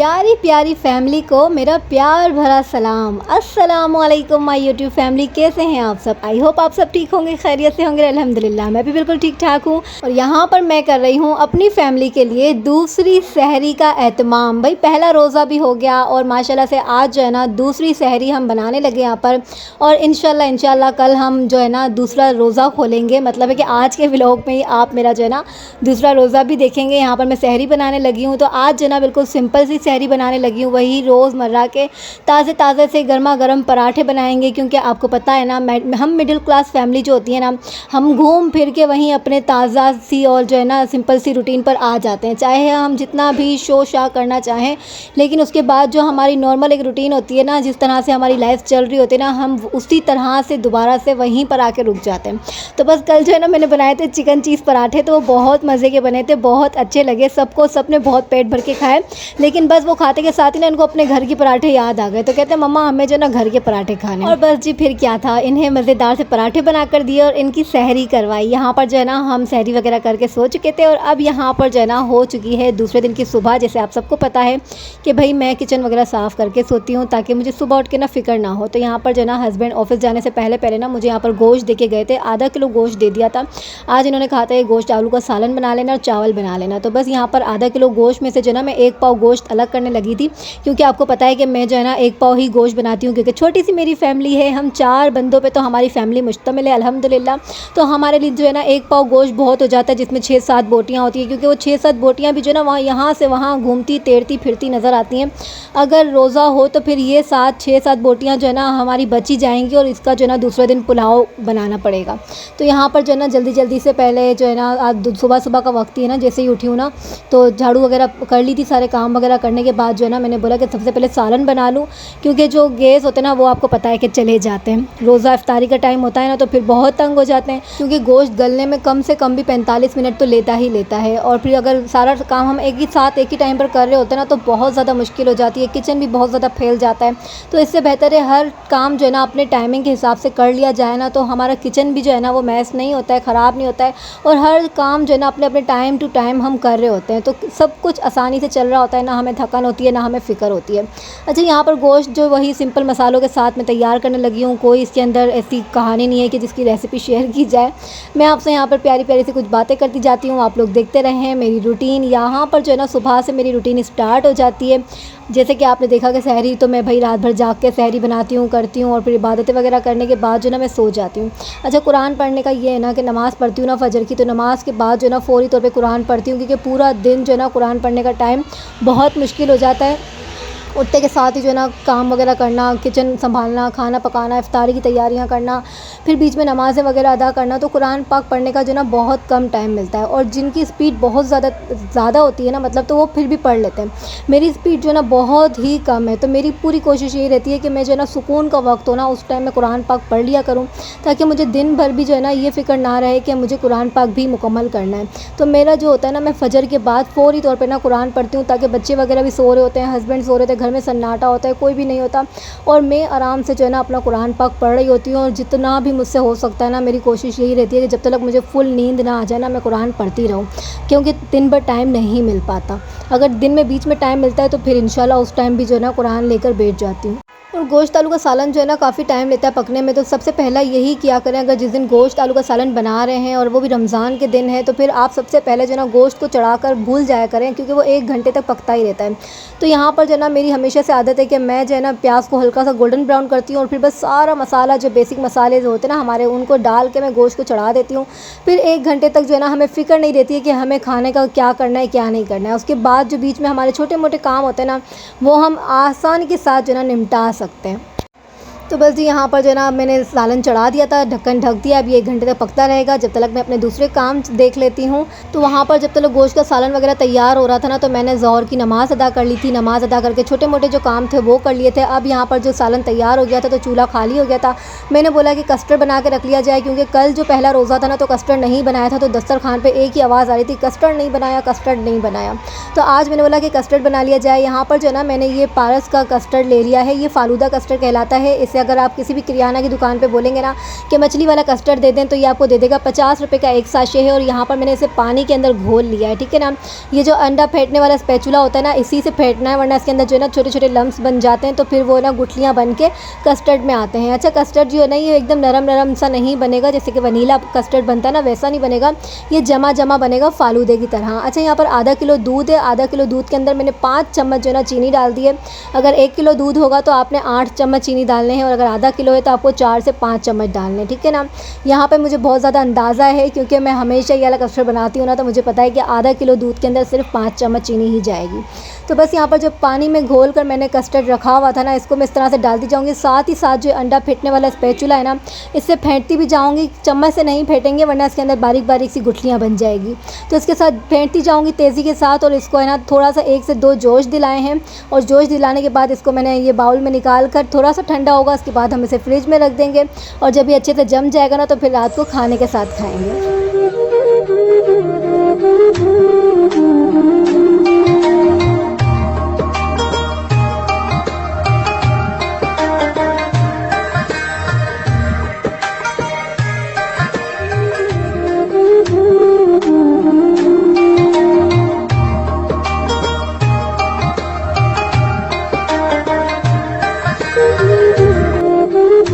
प्यारी प्यारी फैमिली को मेरा प्यार भरा सलाम। अस्सलामुअलैकुम माय यूट्यूब फैमिली, कैसे हैं आप सब? आई होप आप सब ठीक होंगे, खैरियत से होंगे। अल्हम्दुलिल्लाह मैं भी बिल्कुल ठीक ठाक हूँ। और यहाँ पर मैं कर रही हूँ अपनी फैमिली के लिए दूसरी सहरी का एहतमाम। भाई पहला रोज़ा भी हो गया और माशाल्लाह से आज जो है ना दूसरी सहरी हम बनाने लगे यहाँ पर। और इंशाल्लाह कल हम जो है ना दूसरा रोज़ा खोलेंगे। मतलब है कि आज के व्लॉग में ही आप मेरा जो है ना दूसरा रोज़ा भी देखेंगे। यहाँ पर मैं सहरी बनाने लगी हूँ। तो आज जो है ना बिल्कुल सिंपल सी सहरी बनाने लगी हूँ, वही रोज़मर्रा के ताज़े से गर्मा गर्म पराठे बनाएंगे। क्योंकि आपको पता है ना हम मिडिल क्लास फैमिली जो होती है ना, हम घूम फिर के वहीं अपने ताज़ा सी और जो है ना सिंपल सी रूटीन पर आ जाते हैं। चाहे हम जितना भी शो शाह करना चाहें, लेकिन उसके बाद जो हमारी नॉर्मल एक रूटीन होती है ना, जिस तरह से हमारी लाइफ चल रही होती है ना, हम उसी तरह से दोबारा से वहीं पर आके रुक जाते हैं। तो बस कल जो है ना मैंने बनाए थे चिकन चीज़ पराठे, तो वो बहुत मज़े के बने थे, बहुत अच्छे लगे सबने बहुत पेट भर के खाए। लेकिन बस वो खाते के साथ ही ना इनको अपने घर के पराठे याद आ गए। तो कहते हैं मम्मा हमें जो ना घर के पराठे खाने। और बस जी फिर क्या था, इन्हें मज़ेदार से पराठे बना कर दिए और इनकी सहरी करवाई। यहाँ पर जो है ना हम सहरी वगैरह करके सो चुके थे और अब यहाँ पर जो है ना हो चुकी है दूसरे दिन की सुबह। जैसे आप सबको पता है कि भाई मैं किचन वगैरह साफ़ करके सोती हूँ ताकि मुझे सुबह उठ के ना फ़िक्र ना हो। तो यहाँ पर जो है ना हस्बैंड ऑफिस जाने से पहले ना मुझे यहाँ पर गोश्त दे के गए थे। आधा किलो गोश्त दे दिया था। आज इन्होंने कहा था ये गोश्त आलू का सालन बना लेना और चावल बना लेना। तो बस यहाँ पर आधा किलो गोश्त में से जो ना मैं 1 पाव गोश्त अलग करने लगी थी। क्योंकि आपको पता है कि मैं जो है ना 1 पाव ही गोश्त बनाती हूँ, क्योंकि छोटी सी मेरी फैमिली है। हम 4 बंदों पे तो हमारी फैमिली मुश्तमिल है अल्हम्दुलिल्लाह। तो हमारे लिए जो है ना 1 पाव गोश्त बहुत हो जाता है, जिसमें 6-7 बोटियाँ होती हैं। क्योंकि वो 6-7 बोटियाँ भी जो है ना वहाँ यहाँ से वहाँ घूमती तैरती फिरती नज़र आती हैं। अगर रोज़ा हो तो फिर ये 6-7 बोटियाँ जो है ना हमारी बची जाएंगी और इसका जो है ना दूसरे दिन पुलाव बनाना पड़ेगा। तो यहाँ पर जो है ना जल्दी से पहले जो है ना आज सुबह का वक्त ही है ना, जैसे ही उठी हूँ ना तो झाड़ू वगैरह कर ली थी। सारे काम वगैरह करने के बाद जो है ना मैंने बोला कि सबसे पहले सालन बना लूँ। क्योंकि जो गैस होते हैं ना वो आपको पता है कि चले जाते हैं। रोज़ा इफ्तारी का टाइम होता है ना तो फिर बहुत तंग हो जाते हैं। क्योंकि गोश्त गलने में कम से कम भी 45 मिनट तो लेता है। और फिर अगर सारा काम हम एक ही टाइम पर कर रहे होते हैं ना तो बहुत ज़्यादा मुश्किल हो जाती है। किचन भी बहुत ज़्यादा फैल जाता है। तो इससे बेहतर है हर काम जो है ना अपने टाइमिंग के हिसाब से कर लिया जाए ना, तो हमारा किचन भी जो है ना वो मैस नहीं होता है, ख़राब नहीं होता है। और हर काम जो है ना अपने टाइम टू टाइम हम कर रहे होते हैं। तो सब कुछ आसानी से चल रहा होता है, ना हमें थकान होती है ना हमें फ़िक्र होती है। अच्छा, यहाँ पर गोश्त जो वही सिंपल मसालों के साथ मैं तैयार करने लगी हूँ। कोई इसके अंदर ऐसी कहानी नहीं है कि जिसकी रेसिपी शेयर की जाए। मैं आपसे यहाँ पर प्यारी से कुछ बातें करती जाती हूँ, आप लोग देखते रहें मेरी रूटीन। यहाँ पर जो है ना सुबह से मेरी रूटीन स्टार्ट हो जाती है। जैसे कि आपने देखा कि सहरी तो मैं भाई रात भर जाग के सहरी बनाती हूँ, करती हूँ और फिर इबादतें वगैरह करने के बाद जो ना मैं सो जाती हूँ। अच्छा, कुरान पढ़ने का ये है ना कि नमाज़ पढ़ती हूँ ना फजर की, तो नमाज़ के बाद जो है ना फ़ौरी तौर पे कुरान पढ़ती हूँ। क्योंकि पूरा दिन जो है ना कुरान पढ़ने का टाइम बहुत मुश्किल हो जाता है। उठते के साथ ही जो है ना काम वगैरह करना, किचन संभालना, खाना पकाना, इफ्तारी की तैयारियां करना, फिर बीच में नमाज़ें वगैरह अदा करना, तो कुरान पाक पढ़ने का जो ना बहुत कम टाइम मिलता है। और जिनकी स्पीड बहुत ज़्यादा होती है ना, मतलब तो वो फिर भी पढ़ लेते हैं। मेरी स्पीड जो है ना बहुत ही कम है। तो मेरी पूरी कोशिश यही रहती है कि मैं जो है ना सुकून का वक्त हो ना उस टाइम में कुरान पाक पढ़ लिया करूँ, ताकि मुझे दिन भर भी जो है ना ये फ़िक्र ना रहे कि मुझे कुरान पाक भी मुकम्मल करना है। तो मेरा जो होता है ना, मैं फ़जर के बाद फ़ौरी तौर पर ना कुरान पढ़ती हूँ, ताकि बच्चे वगैरह भी सो रहे होते हैं, हस्बैंड सो रहे थे, घर में सन्नाटा होता है, कोई भी नहीं होता। और मैं आराम से जो है ना अपना कुरान पाक पढ़ रही होती हूँ। और जितना भी मुझसे हो सकता है ना, मेरी कोशिश यही रहती है कि जब तक मुझे फुल नींद ना आ जाए ना, मैं कुरान पढ़ती रहूँ। क्योंकि दिन भर टाइम नहीं मिल पाता। अगर दिन में बीच में टाइम मिलता है तो फिर इंशाल्लाह उस टाइम भी जो है ना कुरान लेकर बैठ जाती हूँ। और गोश्त आलू का सालन जो है ना काफ़ी टाइम लेता है पकने में। तो सबसे पहला यही किया करें, अगर जिस दिन गोश्त आलू का सालन बना रहे हैं और वो भी रमज़ान के दिन है, तो फिर आप सबसे पहले जो है ना गोश्त को चढ़ाकर भूल जाया करें, क्योंकि वो 1 घंटे तक पकता ही रहता है। तो यहाँ पर जो है ना मेरी हमेशा से आदत है कि मैं जो है ना प्याज को हल्का सा गोल्डन ब्राउन करती हूँ और फिर बस सारा मसाला जो बेसिक मसाले जो होते हैं ना हमारे, उनको डाल के मैं गोश्त को चढ़ा देती हूँ। फिर 1 घंटे तक जो है ना हमें फ़िक्र नहीं रहती है कि हमें खाने का क्या करना है क्या नहीं करना है। उसके बाद जो बीच में हमारे छोटे मोटे काम होते हैं ना, वो हम आसानी के साथ जो है ना निपटा सकते हैं। तो बस जी यहाँ पर जो है ना मैंने सालन चढ़ा दिया था, ढक्कन ढक दिया। अब ये 1 घंटे तक पकता रहेगा, जब तक मैं अपने दूसरे काम देख लेती हूँ। तो वहाँ पर जब तक गोश्त का सालन वगैरह तैयार हो रहा था ना, तो मैंने ज़ोहर की नमाज़ अदा कर ली थी। नमाज़ अदा करके छोटे मोटे जो काम थे वो कर लिए थे। अब यहाँ पर जो सालन तैयार हो गया था तो चूल्हा खाली हो गया था। मैंने बोला कि कस्टर्ड बना के रख लिया जाए, क्योंकि कल जो पहला रोज़ा था ना तो कस्टर्ड नहीं बनाया था। तो दस्तरखान पर एक ही आवाज़ आ रही थी, कस्टर्ड नहीं बनाया। तो आज मैंने बोला कि कस्टर्ड बना लिया जाए। यहाँ पर जो है ना मैंने ये पारस का कस्टर्ड ले लिया है, ये फ़ालूदा कस्टर्ड कहलाता है। इसे अगर आप किसी भी किराना की दुकान पे बोलेंगे ना कि मछली वाला कस्टर्ड दे दें तो ये आपको दे देगा। 50 रुपये का एक साशे है और यहाँ पर मैंने इसे पानी के अंदर घोल लिया है, ठीक है ना। ये जो अंडा फेंटने वाला स्पैचुला होता है ना, इसी से फेंटना है, वरना इसके अंदर जो है ना छोटे छोटे लम्स बन जाते हैं, तो फिर वो ना गुठलियाँ बन के कस्टर्ड में आते हैं। अच्छा, कस्टर्ड जो है ना ये एकदम नरम नरम सा नहीं बनेगा, जैसे कि वनीला कस्टर्ड बनता है ना वैसा नहीं बनेगा, ये जमा जमा बनेगा फालूदे की तरह। अच्छा, यहाँ पर आधा किलो दूध है, आधा किलो दूध के अंदर मैंने 5 चम्मच जो है ना चीनी डाल दी है। अगर 1 किलो दूध होगा तो आपने 8 चम्मच चीनी डालने हैं, और अगर आधा किलो है तो आपको 4 से 5 चम्मच डालने हैं, ठीक है ना। यहाँ पर मुझे बहुत ज़्यादा अंदाज़ा है, क्योंकि मैं हमेशा ये वाला कस्टर्ड बनाती हूँ ना, तो मुझे पता है कि आधा किलो दूध के अंदर सिर्फ 5 चम्मच चीनी ही जाएगी। तो बस यहाँ पर जब पानी में घोल कर मैंने कस्टर्ड रखा हुआ था ना, इसको मैं इस तरह से डालती जाऊँगी। साथ ही साथ जो अंडा फेंटने वाला स्पैचुला है ना, इससे फेंटती भी जाऊँगी, चम्मच से नहीं फेंटेंगे वरना इसके अंदर बारीक बारीक सी गुठलियाँ बन जाएगी। तो इसके साथ फेंटती जाऊँगी तेज़ी के साथ, और इसको है ना थोड़ा सा 1 से 2 जोश दिलाए हैं, और जोश दिलाने के बाद इसको मैंने ये बाउल में निकाल कर थोड़ा सा ठंडा होगा, उसके बाद हम इसे फ्रिज में रख देंगे, और जब ये अच्छे से जम जाएगा ना तो फिर रात को खाने के साथ खाएँगे।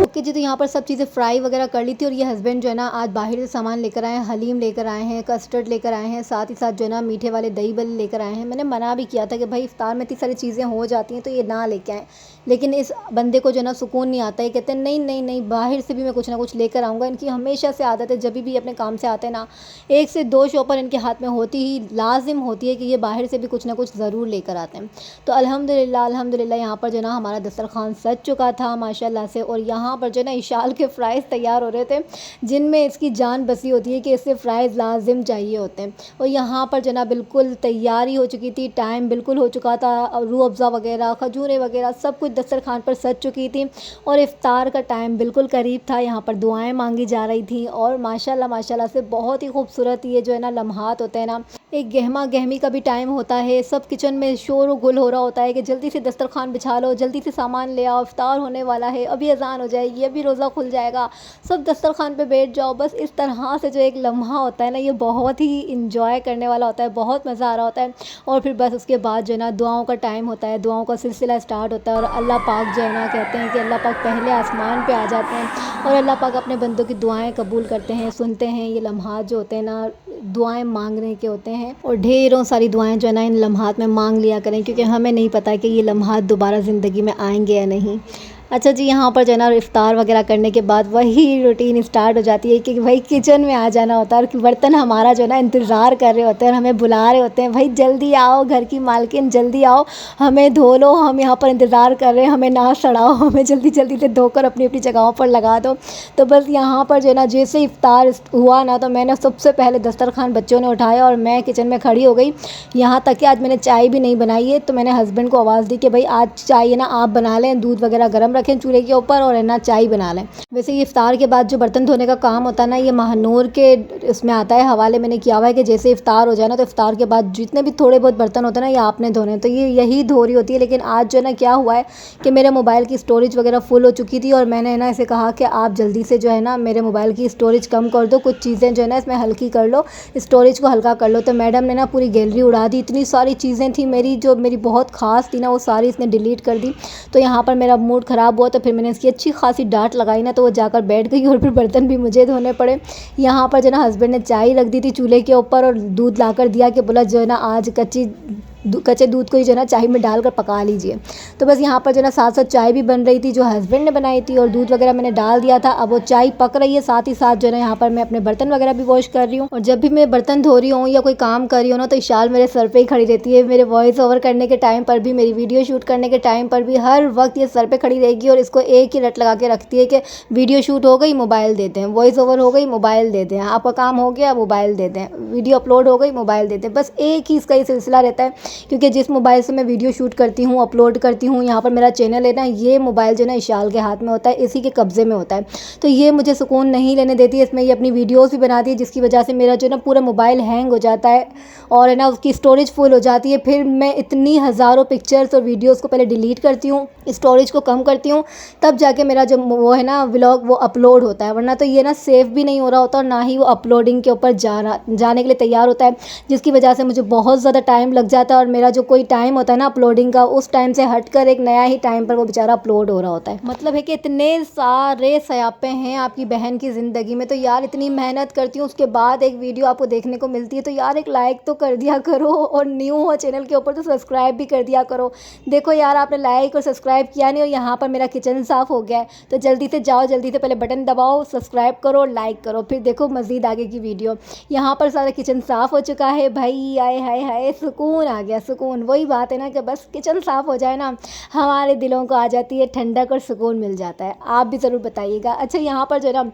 ओके जी, तो यहाँ पर सब चीज़ें फ्राई वगैरह कर ली थी, और ये हस्बैंड जो है ना आज बाहर से सामान लेकर आए हैं, हलीम लेकर आए हैं, कस्टर्ड लेकर आए हैं, साथ ही साथ जो है ना मीठे वाले दही बल्ले लेकर आए हैं। मैंने मना भी किया था कि भाई इफ्तार में इतनी सारी चीज़ें हो जाती हैं तो ये ना लेके आएँ, लेकिन इस बंदे को जो है ना सुकून नहीं आता है। कहते हैं नहीं नहीं नहीं, बाहर से भी मैं कुछ ना कुछ लेकर आऊँगा। इनकी हमेशा से आदत है, जब भी अपने काम से आते हैं ना 1 से 2 शॉपर इनके हाथ में होती ही लाजिम होती है कि ये बाहर से भी कुछ ना कुछ ज़रूर लेकर आते हैं। तो अल्हम्दुलिल्लाह अल्हम्दुलिल्लाह यहाँ पर जो है ना हमारा दस्तरखान सज चुका था माशाल्लाह से, और यहाँ पर जो है ना इशाल के फ़्राइज़ तैयार हो रहे थे, जिनमें इसकी जान बसी होती है कि इससे फ़्राइज़ लाजिम चाहिए होते हैं। और यहाँ पर जो है ना बिल्कुल तैयारी हो चुकी थी, टाइम बिल्कुल हो चुका था, और रूह अफ़ज़ा वगैरह, खजूरें वगैरह सब कुछ दस्तरखान पर सज चुकी थी, और इफ़्तार का टाइम बिल्कुल करीब था। यहाँ पर दुआएं मांगी जा रही थी, और माशाल्लाह माशाल्लाह से बहुत ही खूबसूरत ये जो है ना लम्हात होते हैं ना, एक गहमा गहमी का भी टाइम होता है, सब किचन में शोर व गुल हो रहा होता है कि जल्दी से दस्तरखान बिछा लो, जल्दी से सामान ले आओ, इफ्तार होने वाला है, अभी अजान हो जाएगी, अभी रोज़ा खुल जाएगा, सब दस्तरखान पे बैठ जाओ। बस इस तरह से जो एक लम्हा होता है ना, ये बहुत ही इंजॉय करने वाला होता है, बहुत मज़ा आ रहा होता है। और फिर बस उसके बाद जो है ना दुआओं का टाइम होता है, दुआओं का सिलसिला स्टार्ट होता है, और अल्लाह पाक जो है ना कहते हैं कि अल्लाह पाक पहले आसमान पे आ जाते हैं, और अल्लाह पाक अपने बंदों की दुआएं कबूल करते हैं, सुनते हैं। ये लम्हात जो होते हैं ना दुआएं मांगने के होते हैं, और ढेरों सारी दुआएं जो है ना इन लम्हात में मांग लिया करें, क्योंकि हमें नहीं पता कि ये लम्हात दोबारा ज़िंदगी में आएंगे या नहीं। अच्छा जी, यहाँ पर जो है ना इफ़्तार वगैरह करने के बाद वही रूटीन स्टार्ट हो जाती है कि भाई किचन में आ जाना होता है, और बर्तन हमारा जो है ना इंतज़ार कर रहे होते हैं और हमें बुला रहे होते हैं, भाई जल्दी आओ, घर की मालकिन जल्दी आओ, हमें धो लो, हम यहाँ पर इंतज़ार कर रहे हैं, हमें ना सड़ाओ, हमें जल्दी जल्दी से धोकर अपनी अपनी जगहों पर लगा दो। तो बस यहाँ पर जो है ना जैसे इफ़्तार हुआ ना, तो मैंने सबसे पहले दस्तरखान बच्चों ने उठाया और मैं किचन में खड़ी हो गई। यहाँ तक कि आज मैंने चाय भी नहीं बनाई है, तो मैंने हस्बैंड को आवाज़ दी कि भाई आज चाय है ना आप बना लें, दूध वगैरह गर्म रखें चूल्हे के ऊपर, और है ना चाय बना लें। वैसे ये इफ्तार के बाद जो बर्तन धोने का काम होता है ना, ये महानूर के उसमें आता है, हवाले मैंने किया हुआ है कि जैसे इफ्तार हो जाए ना, तो इफ्तार के बाद जितने भी थोड़े बहुत बर्तन होते हैं ना, ये आपने धोने, तो ये यही धो रही होती है। लेकिन आज जो है ना क्या हुआ है कि मेरे मोबाइल की स्टोरेज वगैरह फुल हो चुकी थी, और मैंने ना इसे कहा कि आप जल्दी से जो है ना मेरे मोबाइल की स्टोरेज कम कर दो, कुछ चीज़ें जो है ना इसमें हल्की कर लो, स्टोरेज को हल्का कर लो। तो मैडम ने ना पूरी गैलरी उड़ा दी, इतनी सारी चीज़ें थी मेरी जो मेरी बहुत ख़ास थी ना, वो सारी इसने डिलीट कर दी। तो यहाँ पर मेरा मूड ख़राब हुआ, तो फिर मैंने इसकी अच्छी खासी डांट लगाई ना, तो वो जाकर बैठ गई, और फिर बर्तन भी मुझे धोने पड़े। यहाँ पर जो ना हस्बैंड ने चाय रख दी थी चूल्हे के ऊपर, और दूध लाकर दिया कि बोला जो है ना आज कच्चे दूध को ही जो है ना चाय में डालकर पका लीजिए। तो बस यहाँ पर जो है ना साथ साथ चाय भी बन रही थी जो हस्बैंड ने बनाई थी, और दूध वगैरह मैंने डाल दिया था। अब वो चाय पक रही है, साथ ही साथ जो है ना यहाँ पर मैं अपने बर्तन वगैरह भी वॉश कर रही हूँ। और जब भी मैं बर्तन धो रही हूँ या कोई काम कर रही हूँ ना, तो इशाल मेरे सर पे ही खड़ी रहती है। मेरे वॉइस ओवर करने के टाइम पर भी, मेरी वीडियो शूट करने के टाइम पर भी, हर वक्त ये सर पे खड़ी रहेगी, और इसको एक ही रट लगा के रखती है कि वीडियो शूट हो गई मोबाइल देते हैं, वॉइस ओवर हो गई मोबाइल देते हैं, आपका काम हो गया मोबाइल देते हैं, वीडियो अपलोड हो गई मोबाइल देते हैं। बस एक ही इसका ये सिलसिला रहता है क्योंकि जिस मोबाइल से मैं वीडियो शूट करती हूँ, अपलोड करती हूँ, यहाँ पर मेरा चैनल है ना, ये मोबाइल जो है ना इशाल के हाथ में होता है, इसी के कब्ज़े में होता है। तो ये मुझे सुकून नहीं लेने देती है, इसमें ये अपनी वीडियोज़ भी बनाती है, जिसकी वजह से मेरा जो है ना पूरा मोबाइल हैंग हो जाता है और है ना उसकी स्टोरेज फुल हो जाती है। फिर मैं इतनी हज़ारों पिक्चर्स और वीडियोज़ को पहले डिलीट करती हूँ, स्टोरेज को कम करती हूँ, तब जाके मेरा जो वो है ना व्लॉग वो अपलोड होता है, वरना तो ये ना सेव भी नहीं हो रहा होता और ना ही वो अपलोडिंग के ऊपर जाने के लिए तैयार होता है, जिसकी वजह से मुझे बहुत ज़्यादा टाइम लग जाता है और मेरा जो कोई टाइम होता है ना अपलोडिंग का, उस टाइम से हटकर एक नया ही टाइम पर वो बेचारा अपलोड हो रहा होता है। मतलब है कि इतने सारे सयापे हैं आपकी बहन की ज़िंदगी में, तो यार इतनी मेहनत करती हूँ, उसके बाद एक वीडियो आपको देखने को मिलती है तो यार एक लाइक तो कर दिया करो, और न्यू हो चैनल के ऊपर तो सब्सक्राइब भी कर दिया करो। देखो यार आपने लाइक और सब्सक्राइब किया नहीं और यहाँ पर मेरा किचन साफ़ हो गया है, तो जल्दी से जाओ, जल्दी से पहले बटन दबाओ, सब्सक्राइब करो, लाइक करो, फिर देखो मज़ीद आगे की वीडियो। यहाँ पर सारा किचन साफ़ हो चुका है भाई, आए हाय हाय सुकून आ गया, सुकून। वही बात है ना कि बस किचन साफ़ हो जाए ना, हमारे दिलों को आ जाती है ठंडक और सुकून मिल जाता है। आप भी ज़रूर बताइएगा। अच्छा, यहाँ पर जो है ना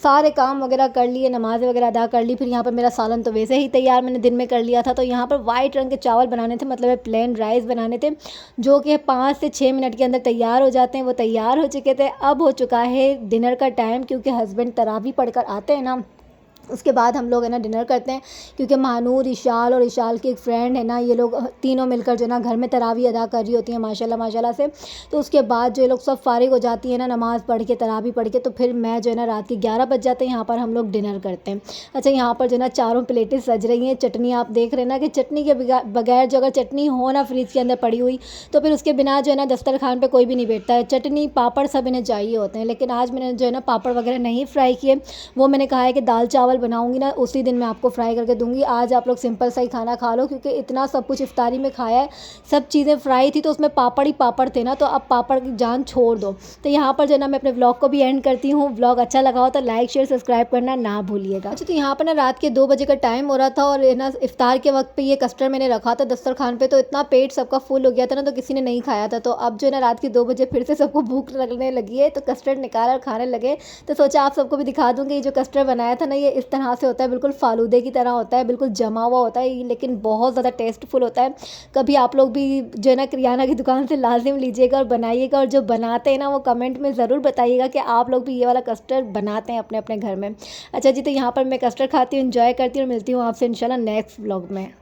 सारे काम वगैरह कर लिए, नमाज़ वगैरह अदा कर ली, फिर यहाँ पर मेरा सालन तो वैसे ही तैयार मैंने दिन में कर लिया था। तो यहाँ पर वाइट रंग के चावल बनाने थे, मतलब प्लेन राइस बनाने थे, जो कि 5 से 6 मिनट के अंदर तैयार हो जाते हैं। वो तैयार हो चुके थे। अब हो चुका है डिनर का टाइम, क्योंकि हस्बैंड तरावी पढ़कर आते हैं ना, उसके बाद हम लोग है ना डिनर करते हैं, क्योंकि महानूर, इशाल और इशाल की एक फ्रेंड है ना, ये लोग तीनों मिलकर जो है ना घर में तरावी अदा कर रही होती हैं माशाल्लाह माशाल्लाह से। तो उसके बाद जो ये लोग सब फारिग हो जाती है ना नमाज़ पढ़ के, तरावी पढ़ के, तो फिर मैं जो है ना रात के 11 बज जाते हैं, यहाँ पर हम लोग डिनर करते हैं। अच्छा, यहाँ पर जो है ना चारों प्लेटें सज रही हैं। चटनी आप देख रहे हैं ना कि चटनी के बगैर जो अगर चटनी हो ना फ्रिज के अंदर पड़ी हुई, तो फिर उसके बिना जो है ना दस्तरखान पर कोई भी नहीं बैठता है। चटनी पापड़ सब इन्हें चाहिए होते हैं, लेकिन आज मैंने जो है ना पापड़ वगैरह नहीं फ्राई किए। वो मैंने कहा है कि दाल चावल बनाऊंगी ना उसी दिन मैं आपको फ्राई करके दूंगी। आज आप लोग सिंपल सा ही खाना खा लो, क्योंकि इतना सब कुछ इफ्तारी में खाया है, सब चीज़ें फ्राई थी, तो उसमें पापड़ ही पापड़ थे ना, तो अब पापड़ की जान छोड़ दो। तो यहाँ पर जो है ना मैं अपने व्लॉग को भी एंड करती हूँ। व्लॉग अच्छा लगा हो तो लाइक शेयर सब्सक्राइब करना ना भूलिएगा। अच्छा, तो यहाँ पर ना रात के 2 बजे का टाइम हो रहा था और ना इफ्तार के वक्त पे ये कस्टर्ड मैंने रखा था दस्तरखान पे, तो इतना पेट सबका फुल हो गया था ना, तो किसी ने नहीं खाया था। तो अब जो है ना रात के 2 बजे फिर से सबको भूख लगने लगी है, तो कस्टर्ड निकाला और खाने लगे। तो सोचा आप सबको भी दिखा दूँ कि ये जो कस्टर्ड बनाया था ना, ये इस तरह से होता है, बिल्कुल फालूदे की तरह होता है, बिल्कुल जमा हुआ होता है, लेकिन बहुत ज़्यादा टेस्टफुल होता है। कभी आप लोग भी जो है ना किराना की दुकान से लाजिम लीजिएगा और बनाइएगा, और जो बनाते हैं ना वो कमेंट में ज़रूर बताइएगा कि आप लोग भी ये वाला कस्टर्ड बनाते हैं अपने अपने घर में। अच्छा जी, तो यहाँ पर मैं कस्टर्ड खाती हूँ, एंजॉय करती हूँ और मिलती हूँ आपसे इंशाल्लाह नेक्स्ट व्लॉग में।